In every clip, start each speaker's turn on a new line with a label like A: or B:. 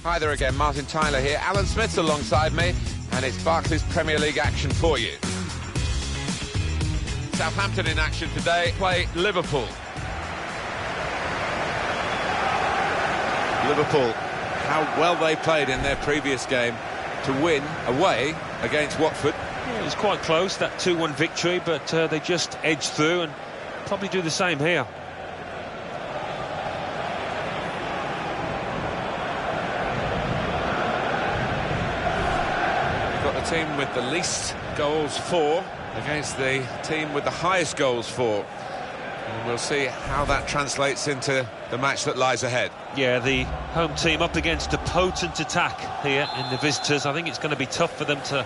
A: Hi there again, Martin Tyler here. Alan Smith's alongside me, and it's Barclays Premier League action for you. Southampton in action today, play Liverpool. Liverpool, how well they played in their previous game to win away against Watford.
B: Yeah, it was quite close, that 2-1 victory, but they just edged through and probably do the same here.
A: Team with the least goals for against the team with the highest goals for, and we'll see how that translates into the match that lies ahead.
B: Yeah, the home team up against a potent attack here in the visitors. I think it's going to be tough for them to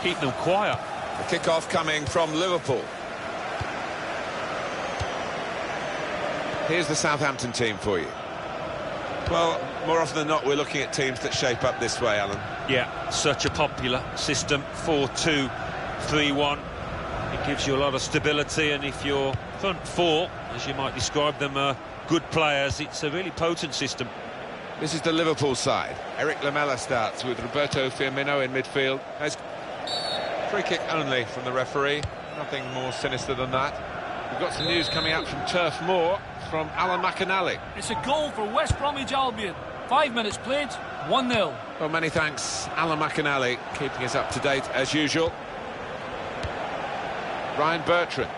B: keep them quiet.
A: The kick-off coming from Liverpool. Here's the Southampton team for you. Well, more often than not, we're looking at teams that shape up this way, Alan.
B: Yeah, such a popular system, 4-2-3-1. It gives you a lot of stability, and if your front four, as you might describe them, are good players, it's a really potent system.
A: This is the Liverpool side. Eric Lamela starts with Roberto Firmino in midfield. Free kick only from the referee. Nothing more sinister than that. We've got some news coming out from Turf Moor from Alan McInally.
C: It's a goal for West Bromwich Albion. 5 minutes played, 1-0.
A: Well, many thanks, Alan McInally, keeping us up to date as usual. Ryan Bertrand.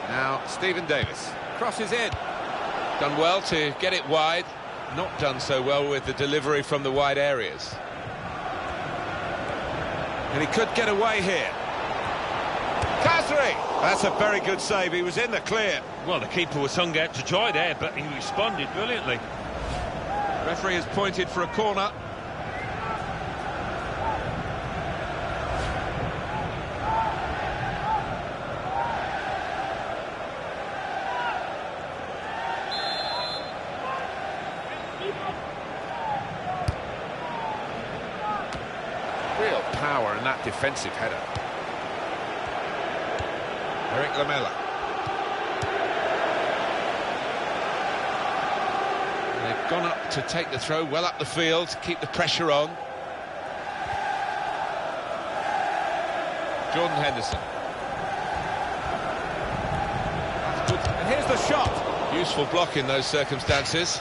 A: Now Stephen Davis crosses in. Done well to get it wide. Not done so well with the delivery from the wide areas. And he could get away here. Khazri! That's a very good save. He was in the clear.
B: Well, the keeper was hung out to dry there, but he responded brilliantly.
A: Referee has pointed for a corner. Real power in that defensive header. Eric Lamela. They've gone up to take the throw, well up the field, to keep the pressure on. Jordan Henderson. That's good. And here's the shot. Useful block in those circumstances.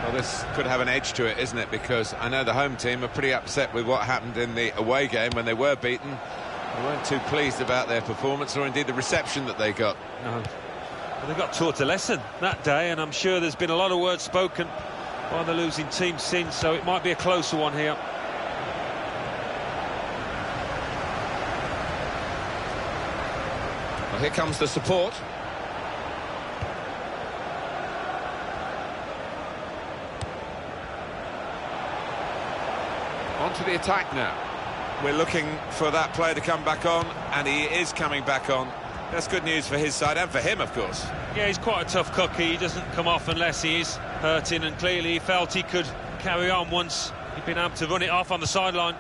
A: Well, this could have an edge to it, isn't it? Because I know the home team are pretty upset with what happened in the away game when they were beaten. They weren't too pleased about their performance or indeed the reception that they got.
B: No. Well, they got taught a lesson that day, and I'm sure there's been a lot of words spoken by the losing team since, so it might be a closer one here.
A: Well, here comes the support. On to the attack now. We're looking for that player to come back on, and he is coming back on. That's good news for his side and for him, of course.
B: Yeah, he's quite a tough cookie. He doesn't come off unless he is hurting, and clearly he felt he could carry on once he'd been able to run it off on the sideline.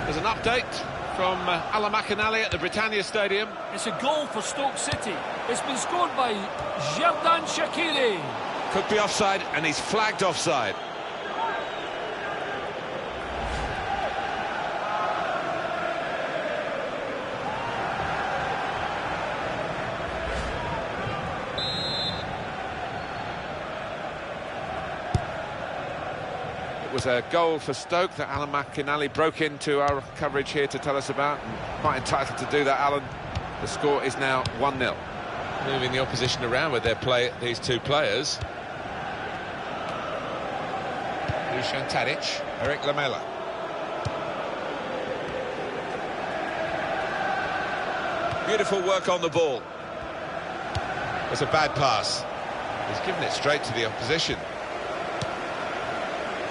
A: There's an update from Alan McInally at the Britannia Stadium.
C: It's a goal for Stoke City. It's been scored by Xherdan Shaqiri.
A: Could be offside, and he's flagged offside. It was a goal for Stoke that Alan McInally broke into our coverage here to tell us about, and quite entitled to do that, Alan. The score is now 1-0. Moving the opposition around with their play, these two players. Dusan Tadic, Eric Lamela. Beautiful work on the ball. It's a bad pass. He's given it straight to the opposition.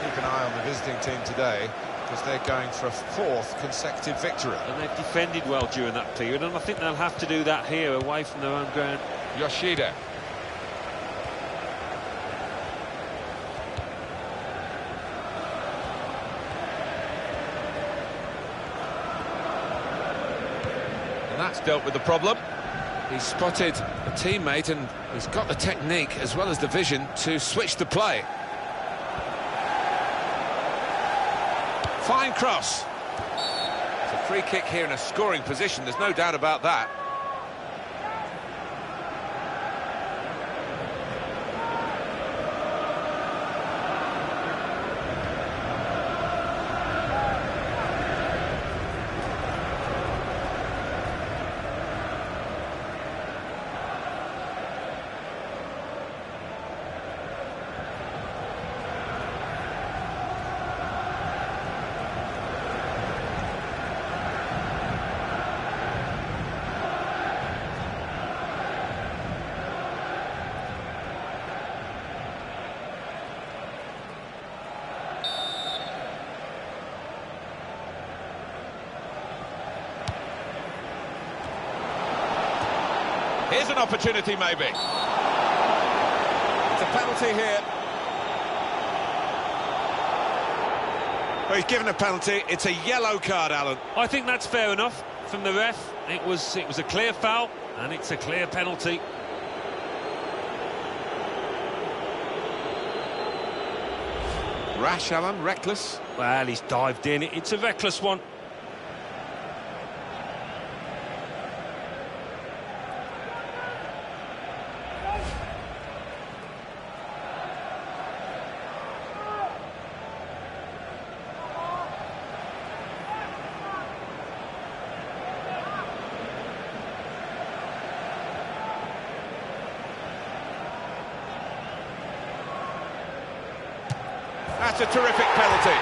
A: Keep an eye on the visiting team today, because they're going for a 4th consecutive victory.
B: And they've defended well during that period, and I think they'll have to do that here, away from their own ground.
A: Yoshida. And that's dealt with the problem. He's spotted a teammate, and he's got the technique as well as the vision to switch the play. Fine cross. It's a free kick here in a scoring position, there's no doubt about that. Here's an opportunity, maybe. It's a penalty here. Well, he's given a penalty. It's a yellow card, Alan.
B: I think that's fair enough from the ref. It was a clear foul, and it's a clear penalty.
A: Rash, Alan, reckless.
B: Well, he's dived in. It's a reckless one.
A: That's a terrific penalty.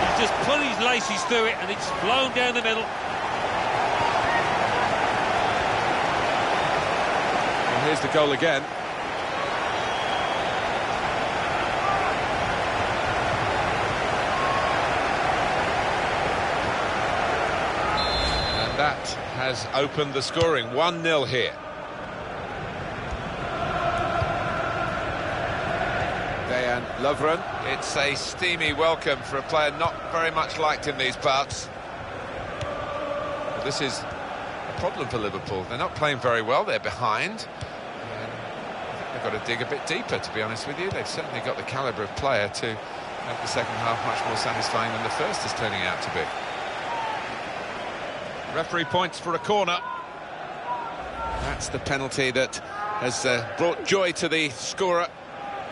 B: He's just put his laces through it, and it's flown down the middle.
A: And here's the goal again. And that has opened the scoring. 1-0 here. Dejan Lovren. It's a steamy welcome for a player not very much liked in these parts. But this is a problem for Liverpool. They're not playing very well. They're behind. And I think they've got to dig a bit deeper, to be honest with you. They've certainly got the calibre of player to make the second half much more satisfying than the first is turning out to be. Referee points for a corner. That's the penalty that has brought joy to the scorer.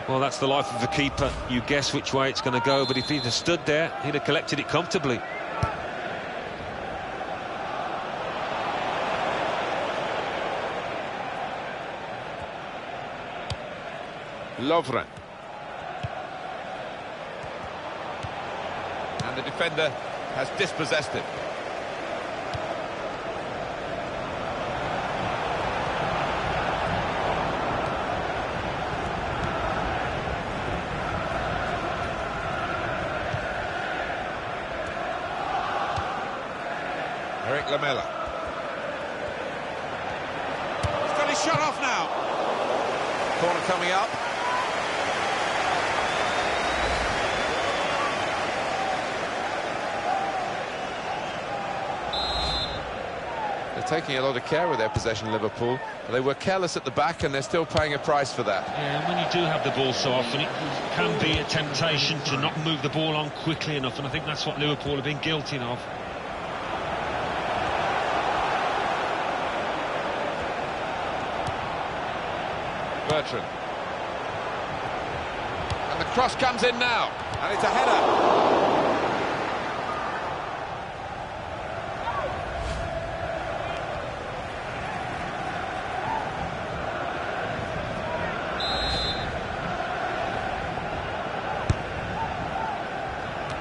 B: Well, that's the life of a keeper. You guess which way it's going to go, but if he'd have stood there, he'd have collected it comfortably.
A: Lovren. And the defender has dispossessed him. Eric Lamela. He's got his shot off now. Corner coming up. They're taking a lot of care with their possession, Liverpool. They were careless at the back, and they're still paying a price for that.
B: Yeah, and when you do have the ball so often, it can be a temptation to not move the ball on quickly enough, and I think that's what Liverpool have been guilty of.
A: Bertrand. And the cross comes in now, and it's a header.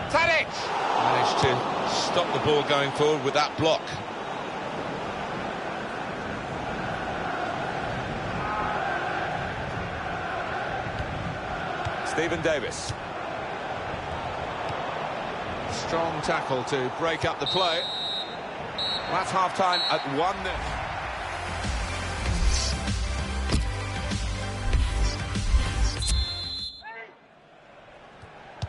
A: Tadic! Managed to stop the ball going forward with that block. Stephen Davis. Strong tackle to break up the play. That's half-time at 1-0.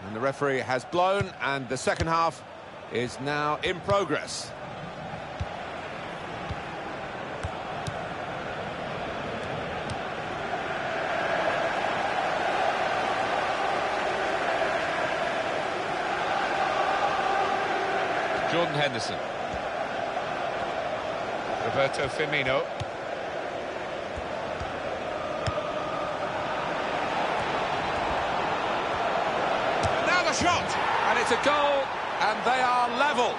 A: And the referee has blown, and the second half is now in progress. Jordan Henderson. Roberto Firmino. Now the shot, and it's a goal, and they are level.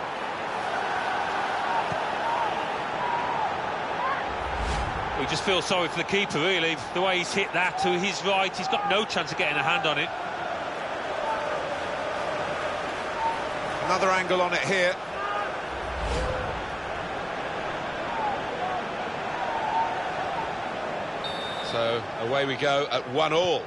B: We just feel sorry for the keeper, really. The way he's hit that to his right, he's got no chance of getting a hand on it.
A: Another angle on it here. So away we go at 1-1.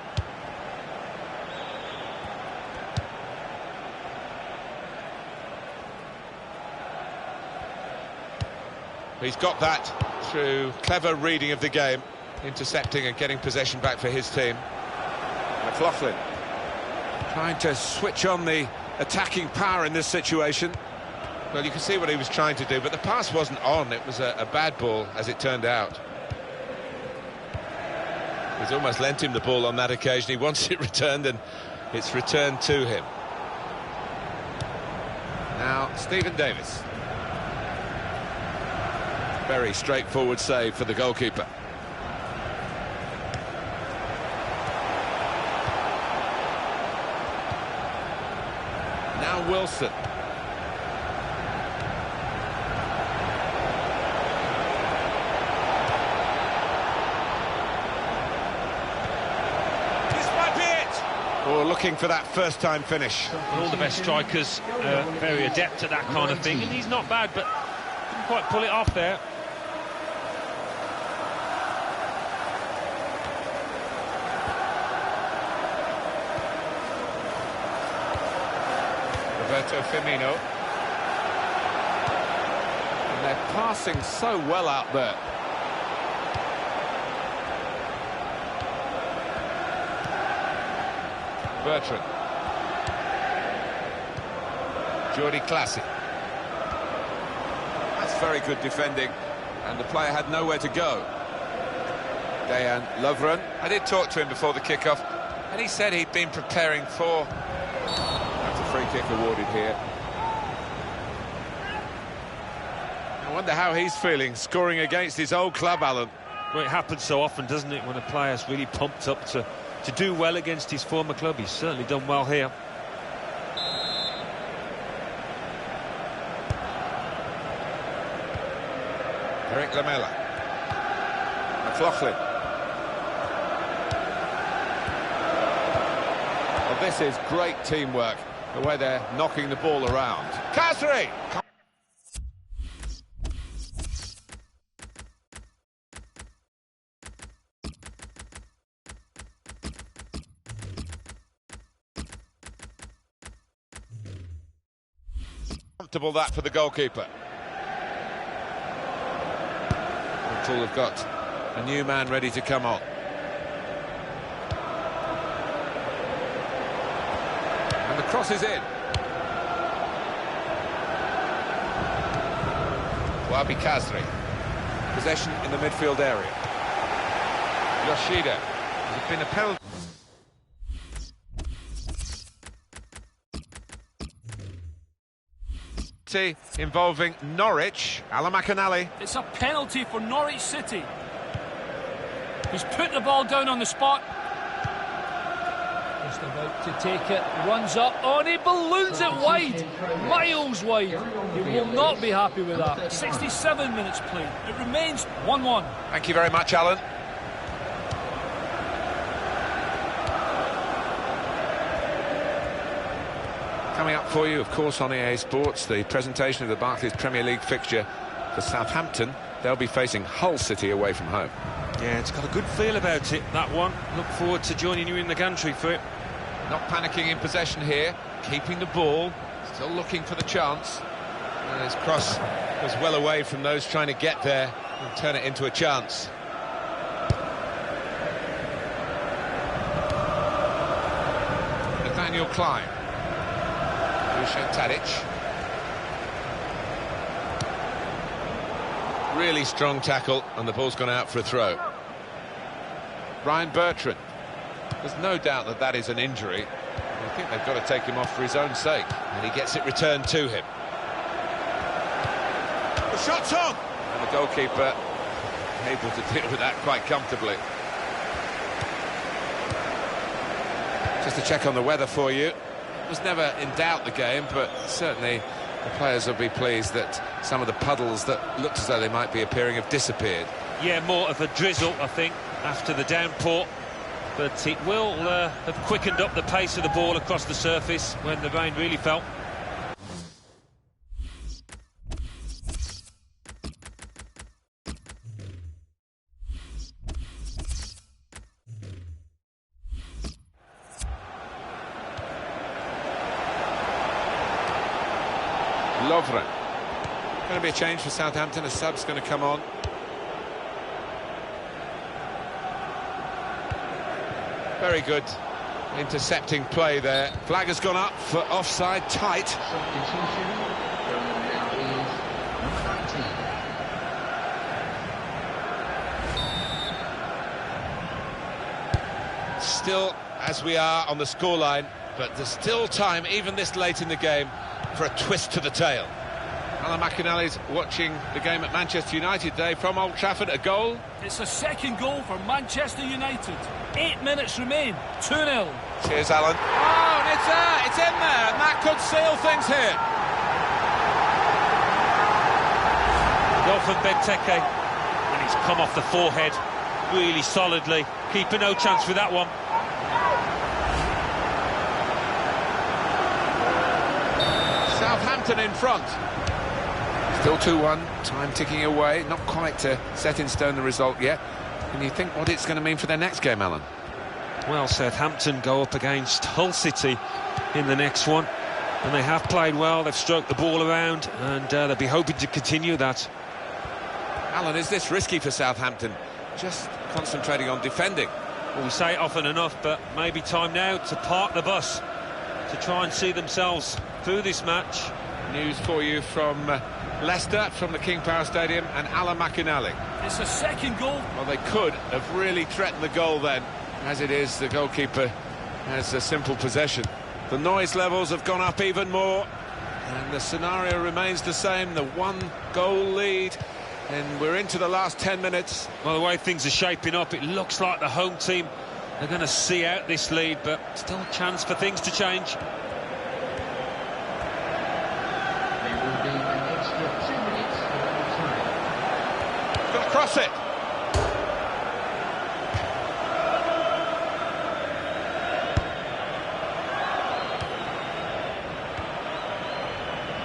A: He's got that through clever reading of the game, intercepting and getting possession back for his team. McLaughlin trying to switch on the attacking power in this situation. Well, you can see what he was trying to do, but the pass wasn't on. It was a bad ball, as it turned out. He's almost lent him the ball on that occasion. He wants it returned, and it's returned to him. Now, Stephen Davis. Very straightforward save for the goalkeeper. Now Wilson. This might be it! Or looking for that first-time finish.
B: All the best strikers very adept at that kind of thing, and he's not bad, but didn't quite pull it off there.
A: Roberto Firmino. And they're passing so well out there. Bertrand. Jordi Classy. That's very good defending, and the player had nowhere to go. Dejan Lovren. I did talk to him before the kickoff, and he said he'd been preparing for... Free kick awarded here. I wonder how he's feeling, scoring against his old club, Alan.
B: Well, it happens so often, doesn't it, when a player's really pumped up to do well against his former club. He's certainly done well here.
A: Eric Lamela. McLaughlin. Well, this is great teamwork, the way they're knocking the ball around. Kasri! Comfortable that for the goalkeeper. Until they've got a new man ready to come on. And the cross is in. Wabi Kasri. Possession in the midfield area. Yoshida. There's been a penalty. Involving Norwich. Alan McAnally.
C: It's a penalty for Norwich City. He's put the ball down on the spot. Just about to take it, runs up, oh, and he balloons it wide, miles wide. He will not be happy with that. 67 minutes played. It remains 1-1.
A: Thank you very much, Alan. Coming up for you, of course, on EA Sports, the presentation of the Barclays Premier League fixture for Southampton. They'll be facing Hull City away from home.
B: Yeah, it's got a good feel about it, that one. Look forward to joining you in the gantry for it.
A: Not panicking in possession here, keeping the ball, still looking for the chance. And his cross was well away from those trying to get there and turn it into a chance. Nathaniel Klein. Dusan Tadic. Really strong tackle, and the ball's gone out for a throw. Ryan Bertrand. There's no doubt that that is an injury. I think they've got to take him off for his own sake. And he gets it returned to him. The shot's on! And the goalkeeper able to deal with that quite comfortably. Just to check on the weather for you. It was never in doubt, the game, but certainly the players will be pleased that some of the puddles that looked as though they might be appearing have disappeared.
B: Yeah, more of a drizzle, I think, after the downpour. But it will have quickened up the pace of the ball across the surface when the rain really fell.
A: Lovren. Going to be a change for Southampton. A sub's going to come on. Very good intercepting play there. Flag has gone up for offside, tight. Still, as we are on the scoreline, but there's still time, even this late in the game, for a twist to the tale. Alan McInally's watching the game at Manchester United today from Old Trafford. A goal.
C: It's a second goal for Manchester United. 8 minutes remain. 2-0.
A: Cheers, Alan. Oh, and it's there. It's in there. And that could seal things here.
B: Goal from Benteke. And he's come off the forehead really solidly. Keeper no chance for that one.
A: Southampton in front. Still 2-1, time ticking away, not quite set in stone the result yet. Can you think what it's going to mean for their next game, Alan?
B: Well, Southampton go up against Hull City in the next one, and they have played well, they've stroked the ball around, and they'll be hoping to continue that.
A: Alan, is this risky for Southampton? Just concentrating on defending.
B: Well, we say it often enough, but maybe time now to park the bus, to try and see themselves through this match.
A: News for you from Leicester, from the King Power Stadium, and Alan McInally.
C: It's a second goal.
A: Well, they could have really threatened the goal then. As it is, the goalkeeper has a simple possession. The noise levels have gone up even more, and the scenario remains the same, the one-goal lead, and we're into the last 10 minutes.
B: Well, the way things are shaping up, it looks like the home team are going to see out this lead, but still a chance for things to change.
A: Got to cross it.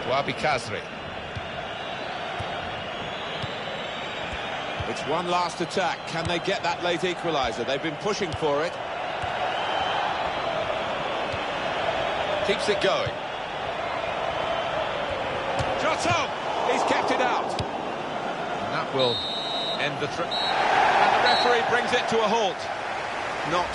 A: Wabi Kazri. It's one last attack. Can they get that late equaliser? They've been pushing for it. Keeps it going. Jota! He's kept it out. And that will end the threat. And the referee brings it to a halt. Not